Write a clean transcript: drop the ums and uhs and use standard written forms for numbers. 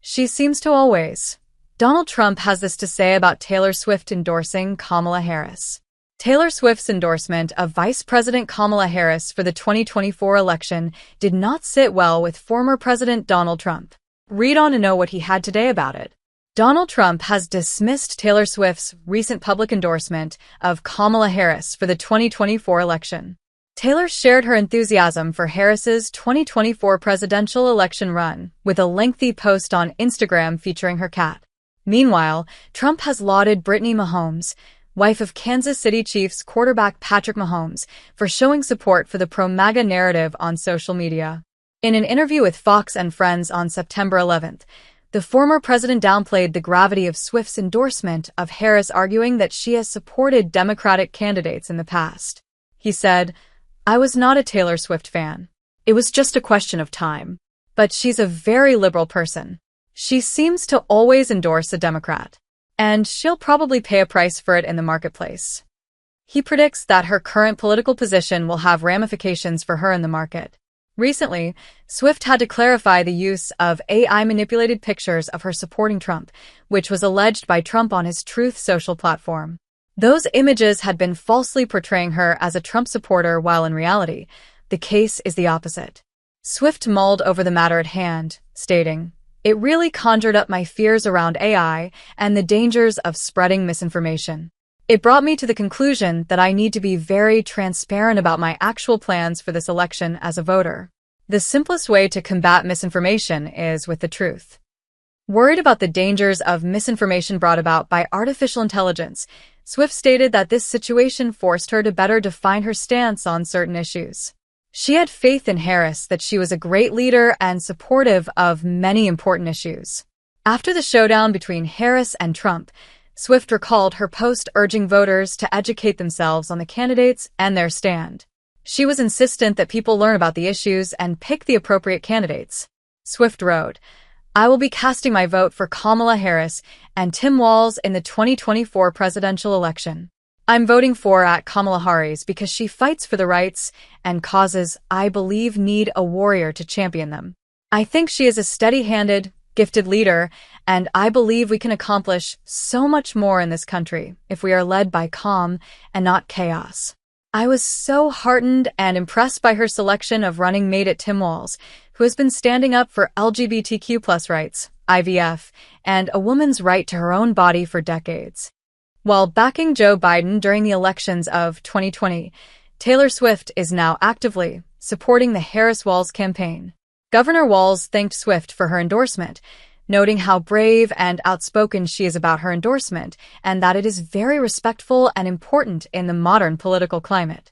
She seems to always. Donald Trump has this to say about Taylor Swift endorsing Kamala Harris. Taylor Swift's endorsement of Vice President Kamala Harris for the 2024 election did not sit well with former President Donald Trump. Read on to know what he had to say about it. Donald Trump has dismissed Taylor Swift's recent public endorsement of Kamala Harris for the 2024 election. Taylor shared her enthusiasm for Harris's 2024 presidential election run with a lengthy post on Instagram featuring her cat. Meanwhile, Trump has lauded Brittany Mahomes, wife of Kansas City Chiefs quarterback Patrick Mahomes, for showing support for the pro-MAGA narrative on social media. In an interview with Fox and Friends on September 11th, the former president downplayed the gravity of Swift's endorsement of Harris, arguing that she has supported Democratic candidates in the past. He said, "I was not a Taylor Swift fan. It was just a question of time. But she's a very liberal person. She seems to always endorse a Democrat. And she'll probably pay a price for it in the marketplace." He predicts that her current political position will have ramifications for her in the market. Recently, Swift had to clarify the use of AI-manipulated pictures of her supporting Trump, which was alleged by Trump on his Truth Social platform. Those images had been falsely portraying her as a Trump supporter, while in reality, the case is the opposite. Swift mulled over the matter at hand, stating, "It really conjured up my fears around AI and the dangers of spreading misinformation. It brought me to the conclusion that I need to be very transparent about my actual plans for this election as a voter. The simplest way to combat misinformation is with the truth." Worried about the dangers of misinformation brought about by artificial intelligence, Swift stated that this situation forced her to better define her stance on certain issues. She had faith in Harris that she was a great leader and supportive of many important issues. After the showdown between Harris and Trump, Swift recalled her post urging voters to educate themselves on the candidates and their stand. She was insistent that people learn about the issues and pick the appropriate candidates. Swift wrote, "I will be casting my vote for Kamala Harris and Tim Walz in the 2024 presidential election. I'm voting for Kamala Harris because she fights for the rights and causes I believe need a warrior to champion them. I think she is a steady-handed, gifted leader, and I believe we can accomplish so much more in this country if we are led by calm and not chaos." I was so heartened and impressed by her selection of running mate at Tim Walz, who has been standing up for LGBTQ+ rights, IVF, and a woman's right to her own body for decades. While backing Joe Biden during the elections of 2020, Taylor Swift is now actively supporting the Harris-Walz campaign. Governor Walz thanked Swift for her endorsement, noting how brave and outspoken she is about her endorsement and that it is very respectful and important in the modern political climate.